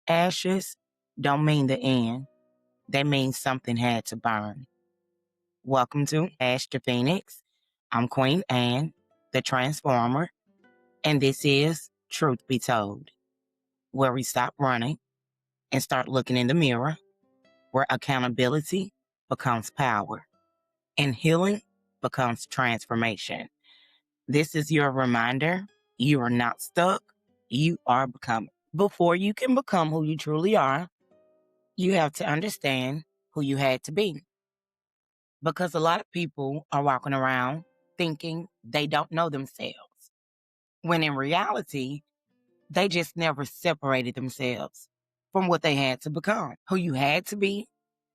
Ashes don't mean the end. They mean something had to burn. Welcome to Ash to Phoenix. I'm Queen Anne, the Transformer, and this is Truth Be Told, where we stop running and start looking in the mirror, where accountability becomes power and healing becomes transformation. This is your reminder you are not stuck, you are becoming. Before you can become who you truly are, you have to understand who you had to be. Because a lot of people are walking around thinking they don't know themselves, when in reality, they just never separated themselves from what they had to become. Who you had to be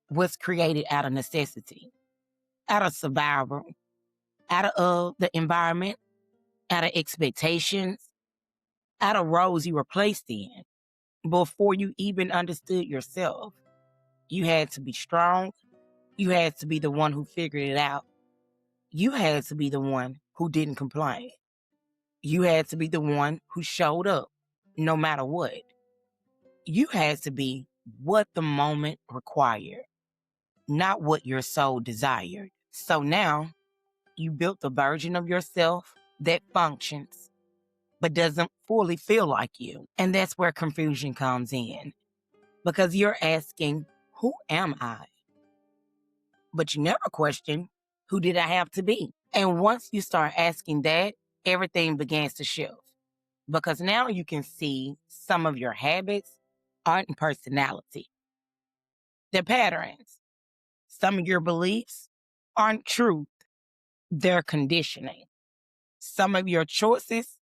was created out of necessity, out of survival, out of the environment, out of expectations, out of roles you were placed in. Before you even understood yourself, you had to be strong. You had to be the one who figured it out. You had to be the one who didn't complain. You had to be the one who showed up no matter what. You had to be what the moment required, not what your soul desired. So now you built a version of yourself that functions, but doesn't fully feel like you. And that's where confusion comes in, because you're asking, who am I? But you never question, who did I have to be? And once you start asking that, everything begins to shift, because now you can see some of your habits aren't personality. They're patterns. Some of your beliefs aren't truth. They're conditioning. Some of your choices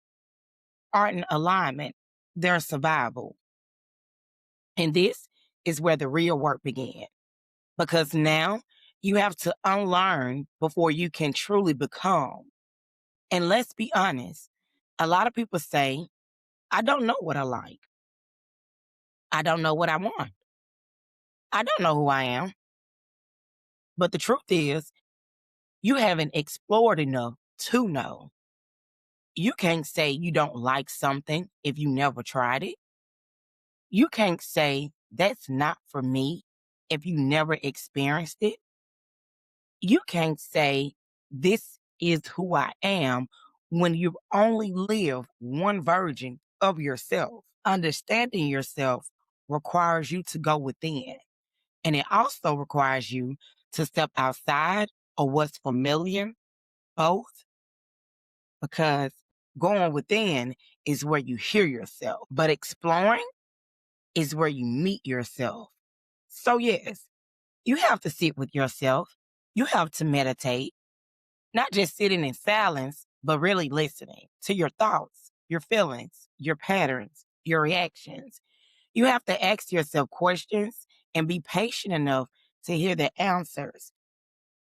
aren't alignment. They're survival. And this is where the real work began, because now you have to unlearn before you can truly become. And let's be honest, a lot of people say, I don't know what I like. I don't know what I want. I don't know who I am. But the truth is, you haven't explored enough to know. You can't say you don't like something if you never tried it. You can't say that's not for me if you never experienced it. You can't say this is who I am when you've only lived one version of yourself. Understanding yourself requires you to go within. And it also requires you to step outside of what's familiar, both, because going within is where you hear yourself, but exploring is where you meet yourself. So yes, you have to sit with yourself. You have to meditate, not just sitting in silence, but really listening to your thoughts, your feelings, your patterns, your reactions. You have to ask yourself questions and be patient enough to hear the answers.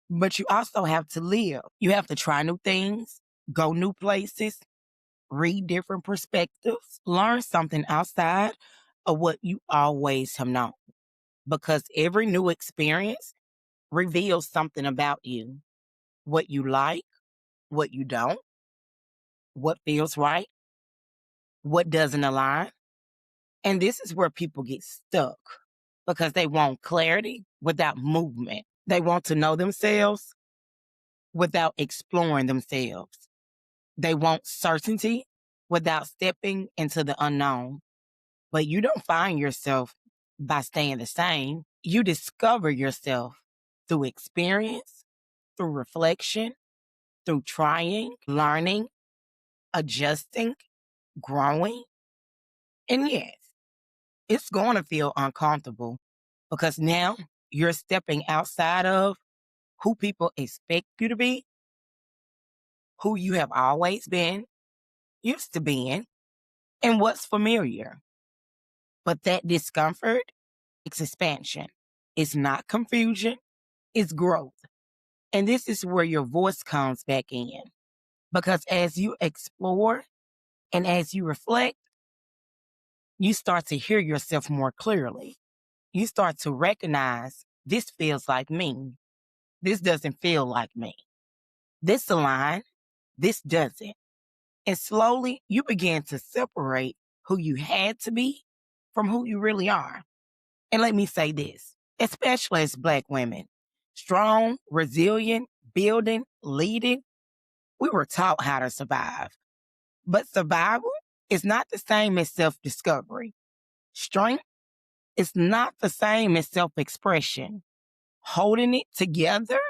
But you also have to live. You have to try new things, go new places, read different perspectives, learn something outside of what you always have known. Because every new experience reveals something about you, what you like, what you don't, what feels right, what doesn't align. And this is where people get stuck, because they want clarity without movement. They want to know themselves without exploring themselves. They want certainty without stepping into the unknown. But you don't find yourself by staying the same. You discover yourself through experience, through reflection, through trying, learning, adjusting, growing. And yes, it's going to feel uncomfortable, because now you're stepping outside of who people expect you to be, who you have always been, used to being, and what's familiar. But that discomfort, it's expansion. It's not confusion, it's growth. And this is where your voice comes back in. Because as you explore and as you reflect, you start to hear yourself more clearly. You start to recognize, this feels like me. This doesn't feel like me. This aligns, this doesn't. And slowly you begin to separate who you had to be from who you really are. And let me say this, especially as Black women, strong, resilient, building, leading, we were taught how to survive. But survival is not the same as self-discovery. Strength is not the same as self-expression. Holding it together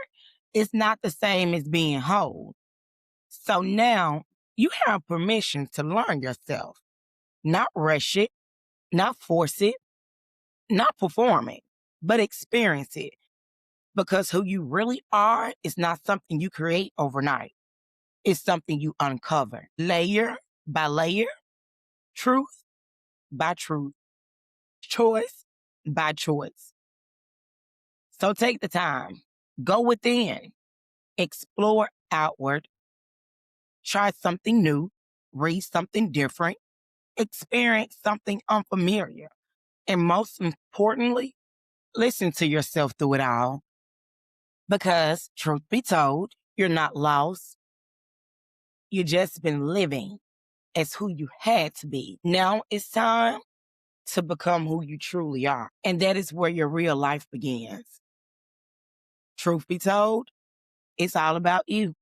is not the same as being whole. So now you have permission to learn yourself, not rush it, not force it, not perform it, but experience it. Because who you really are is not something you create overnight. It's something you uncover layer by layer, truth by truth, choice by choice. So take the time, go within, explore outward, try something new, read something different, experience something unfamiliar. And most importantly, listen to yourself through it all. Because, truth be told, you're not lost. You've just been living as who you had to be. Now it's time to become who you truly are. And that is where your real life begins. Truth be told, it's all about you.